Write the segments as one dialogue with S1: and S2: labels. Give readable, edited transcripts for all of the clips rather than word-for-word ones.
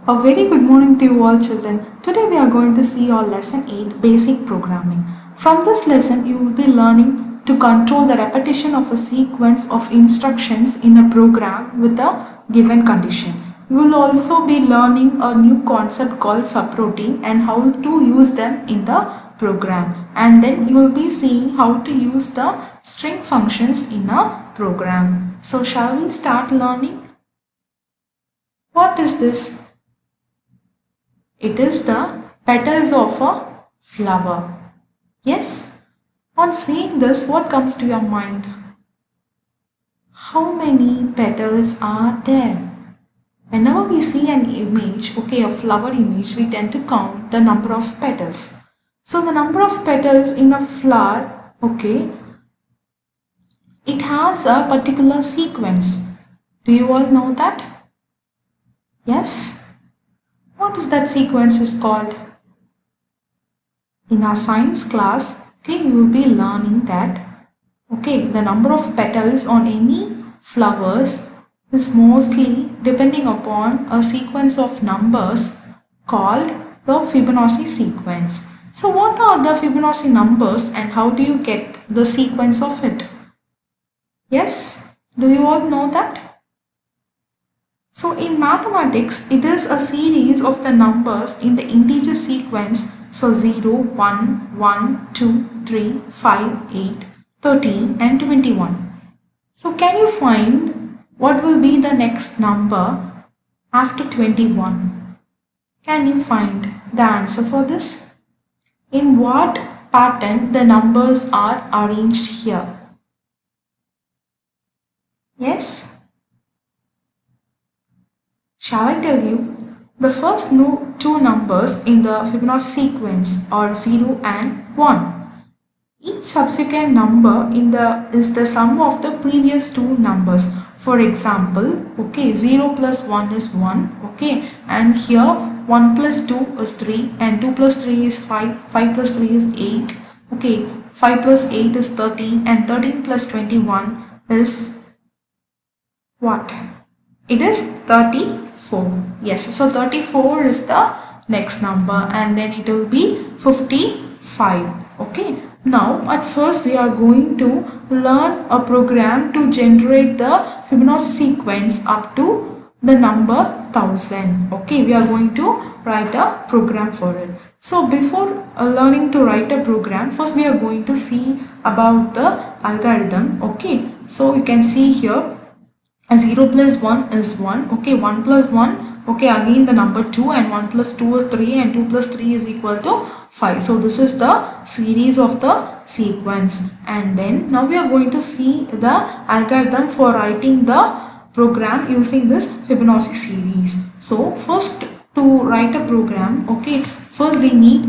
S1: A very good morning to you all children. Today we are going to see our lesson 8 basic programming. From this lesson you will be learning to control the repetition of a sequence of instructions in a program with a given condition. You will also be learning a new concept called subroutine and how to use them in the program, and then you will be seeing how to use the string functions in a program. So shall we start learning? What is this? It is the petals of a flower. Yes? On seeing this, what comes to your mind? How many petals are there? Whenever we see an image, a flower image, we tend to count the number of petals. So the number of petals in a flower, it has a particular sequence. Do you all know that? Yes? What is that sequence is called? In our science class, you will be learning that the number of petals on any flowers is mostly depending upon a sequence of numbers called the Fibonacci sequence. So what are the Fibonacci numbers and how do you get the sequence of it? Yes? Do you all know that? So in mathematics, it is a series of the numbers in the integer sequence. So 0, 1, 1, 2, 3, 5, 8, 13 and 21. So can you find what will be the next number after 21? Can you find the answer for this? In what pattern the numbers are arranged here? Yes? Shall I tell you? The first two numbers in the Fibonacci sequence are 0 and 1. Each subsequent number is the sum of the previous two numbers. For example, 0 plus 1 is 1, and here 1 plus 2 is 3 and 2 plus 3 is 5, 5 plus 3 is 8, 5 plus 8 is 13 and 13 plus 21 is what? It is 34. Yes, so 34 is the next number and then it will be 55. Now at first we are going to learn a program to generate the Fibonacci sequence up to the number 1000. We are going to write a program for it. So before learning to write a program, first we are going to see about the algorithm. So you can see here 0 plus 1 is 1, 1 plus 1, again the number 2, and 1 plus 2 is 3 and 2 plus 3 is equal to 5. So this is the series of the sequence, and then now we are going to see the algorithm for writing the program using this Fibonacci series. So first to write a program, first we need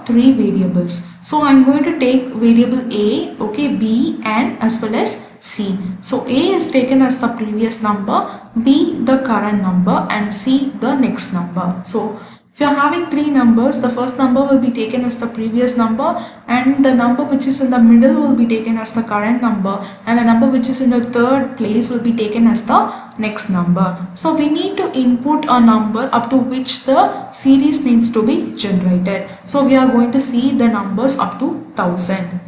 S1: three variables. So I am going to take variable A, B and as well as C. So A is taken as the previous number, B the current number and C the next number. So if you are having three numbers, the first number will be taken as the previous number and the number which is in the middle will be taken as the current number and the number which is in the third place will be taken as the next number. So we need to input a number up to which the series needs to be generated. So we are going to see the numbers up to 1000.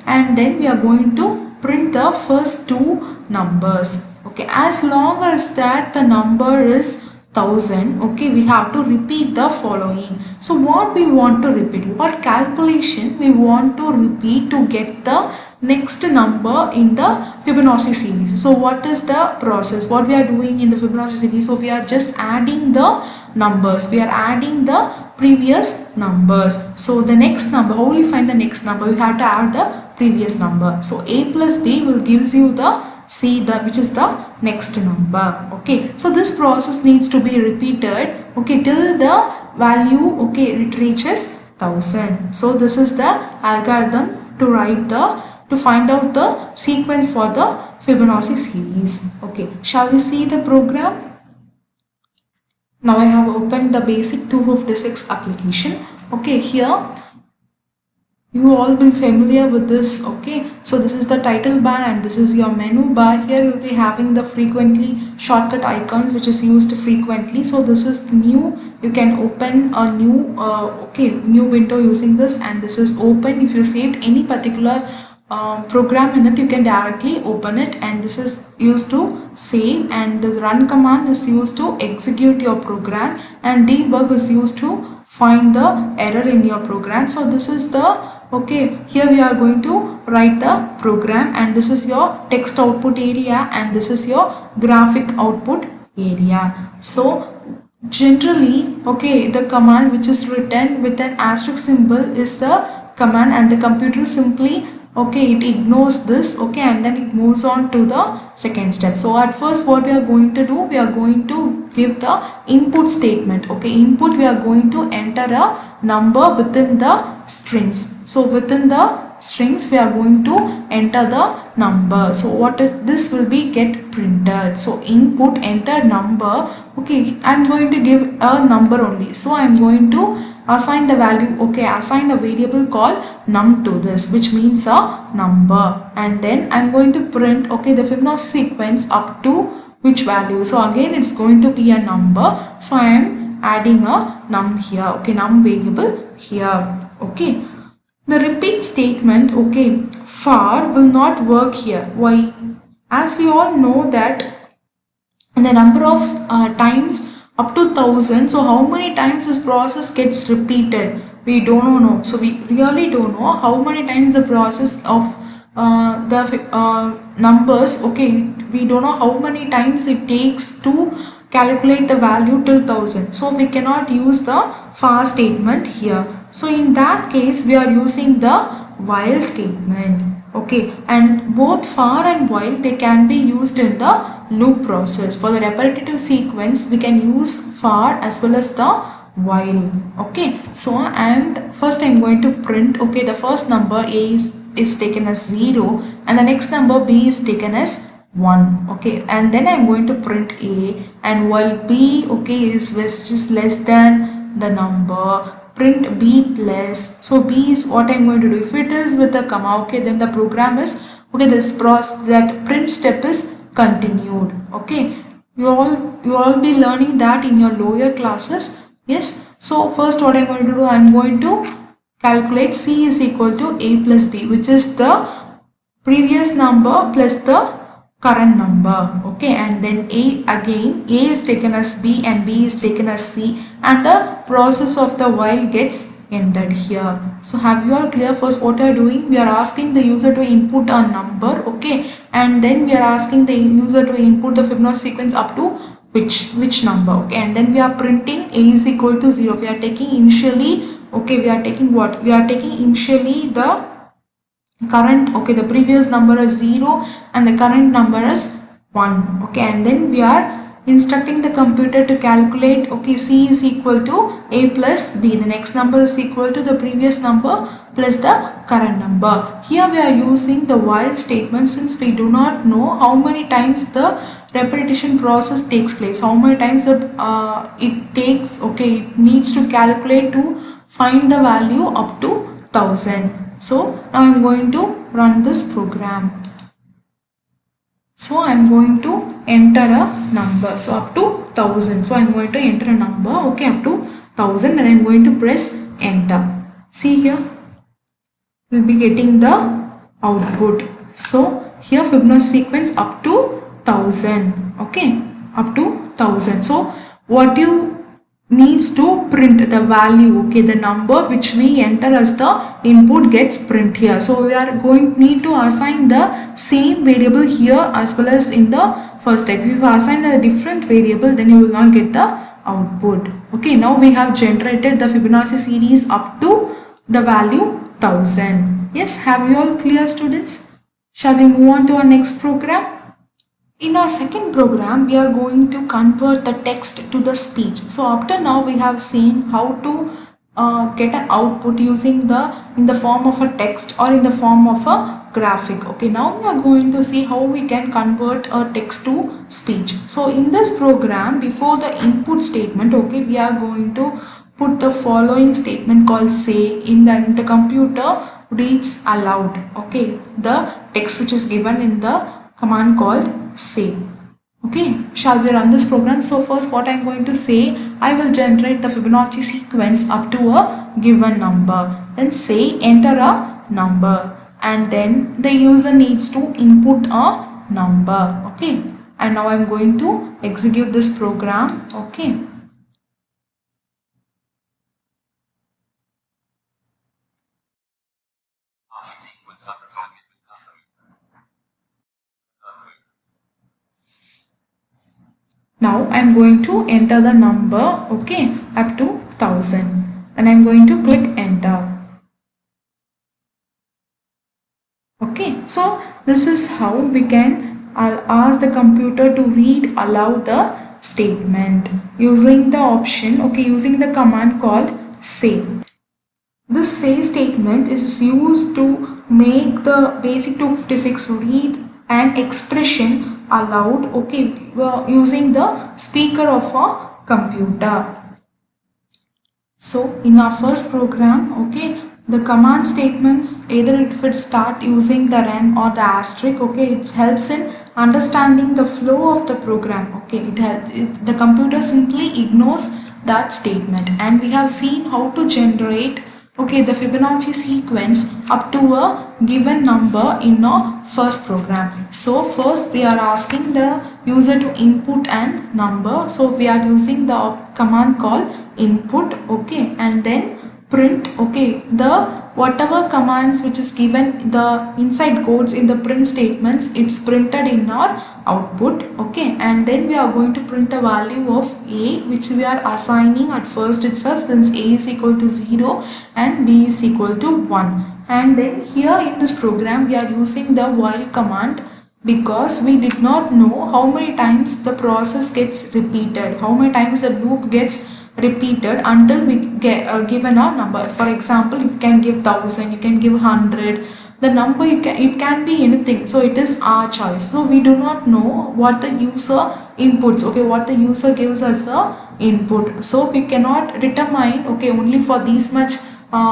S1: And then we are going to print the first two numbers. As long as that the number is 1000, we have to repeat the following. So what we want to repeat, what calculation we want to repeat to get the next number in the Fibonacci series. So what is the process, what we are doing in the Fibonacci series? So we are just adding the numbers, we are adding the previous numbers. So the next number, how will you find the next number? We have to add the previous number. So A plus B will gives you the C, which is the next number. So this process needs to be repeated till the value it reaches 1000. So this is the algorithm to find out the sequence for the Fibonacci series. Shall we see the program? Now I have opened the basic 256 application. Here you all be familiar with this. So this is the title bar and this is your menu bar. Here you will be having the frequently shortcut icons which is used frequently. So this is new. You can open a new new window using this, and this is open. If you saved any particular program in it, you can directly open it, and this is used to save, and the run command is used to execute your program, and debug is used to find the error in your program. So this is the here we are going to write the program, and this is your text output area, and this is your graphic output area. So generally the command which is written with an asterisk symbol is the command, and the computer simply it ignores this, and then it moves on to the second step. So at first what we are going to do, we are going to give the input statement. Input, we are going to enter a number within the strings. So within the strings we are going to enter the number. So this will be get printed. So input, enter number. I'm going to give a number only. So I'm going to assign the value, assign a variable called num to this, which means a number, and then I'm going to print the Fibonacci sequence up to which value. So again it's going to be a number, so I am adding a num here, num variable here. The repeat statement, for will not work here. Why? As we all know that the number of times up to 1000, so how many times this process gets repeated, we don't know. So we really don't know how many times the process of the numbers, we don't know how many times it takes to calculate the value till 1000. So we cannot use the for statement here. So in that case we are using the while statement. And both for and while, they can be used in the loop process. For the repetitive sequence we can use for as well as the while. So and first I'm going to print the first number A is taken as 0, and the next number B is taken as 1. And then I'm going to print A, and while B is less than the number, print B plus. So B is what I'm going to do. If it is with a comma, then the program is this process, that print step is continued. You all be learning that in your lower classes. Yes. So first what I'm going to do, I'm going to calculate C is equal to A plus B, which is the previous number plus the current number. And then A is taken as B and B is taken as C, and the process of the while gets ended here. So have you all clear? First what we are doing, we are asking the user to input a number, and then we are asking the user to input the Fibonacci sequence up to which number, and then we are printing A is equal to 0. We are taking initially, we are taking what? We are taking initially the current, the previous number is 0 and the current number is 1. And then we are instructing the computer to calculate, C is equal to A plus B. The next number is equal to the previous number plus the current number. Here we are using the while statement, since we do not know how many times the repetition process takes place, how many times it takes, it needs to calculate to find the value up to 1000. So now I'm going to run this program. So I'm going to enter a number, so up to 1000. So I'm going to enter a number, up to 1000, and I'm going to press enter. See here, we'll be getting the output. So here Fibonacci sequence up to 1000, up to 1000. So what you needs to print the value, the number which we enter as the input gets print here. So we are going need to assign the same variable here as well as in the first step. If you assign a different variable, then you will not get the output. Now we have generated the Fibonacci series up to the value 1000. Yes, have you all clear, students? Shall we move on to our next program? In our second program, we are going to convert the text to the speech. So up to now we have seen how to get an output using in the form of a text or in the form of a graphic. Now we are going to see how we can convert a text to speech. So in this program, before the input statement, we are going to put the following statement called say. In the computer reads aloud, okay, the text which is given in the command called say. Okay, shall we run this program? So first what I am going to say, I will generate the Fibonacci sequence up to a given number. Then say enter a number, and then the user needs to input a number. Okay, and now I am going to execute this program. Okay. Now I am going to enter the number, okay, up to 1000. Then I am going to click enter. Okay, so this is how we can ask the computer to read aloud the statement using the option, okay, using the command called say. This say statement is used to make the basic 256 read an expression aloud, okay, using the speaker of a computer. So in our first program, okay, the command statements, either if it start using the rem or the asterisk, okay, it helps in understanding the flow of the program. Okay, the computer simply ignores that statement, and we have seen how to generate, okay, the Fibonacci sequence up to a given number in our first program. So first we are asking the user to input an number. So we are using the command called input, okay, and then print, okay, the whatever commands which is given, the inside codes in the print statements, it's printed in our output, okay, and then we are going to print the value of a, which we are assigning at first itself, since a is equal to 0 and b is equal to 1. And then here in this program we are using the while command, because we did not know how many times the process gets repeated, how many times the loop gets repeated until we get given a number. For example, you can give 1000, you can give 100, the number it can be anything. So it is our choice. So we do not know what the user inputs, okay, what the user gives us the input. So we cannot determine, okay, only for these much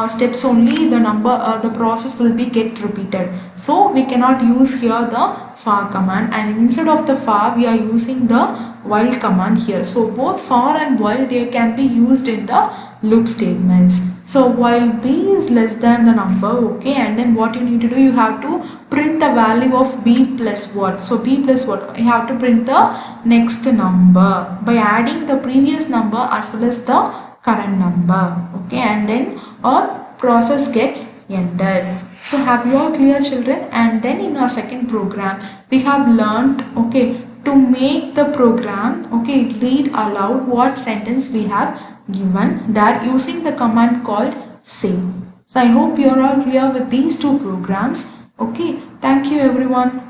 S1: steps only the number, the process will be get repeated. So we cannot use here the for command, and instead of the for we are using the while command here. So both for and while, they can be used in the loop statements. So while b is less than the number, okay, and then what you need to do, you have to print the value of b plus what. So b plus what, you have to print the next number by adding the previous number as well as the current number, okay, and then our process gets ended. So have you all clear, children? And then in our second program we have learned, okay, to make the program, okay, read aloud what sentence we have given, that using the command called say. So I hope you are all clear with these two programs. Okay, thank you everyone.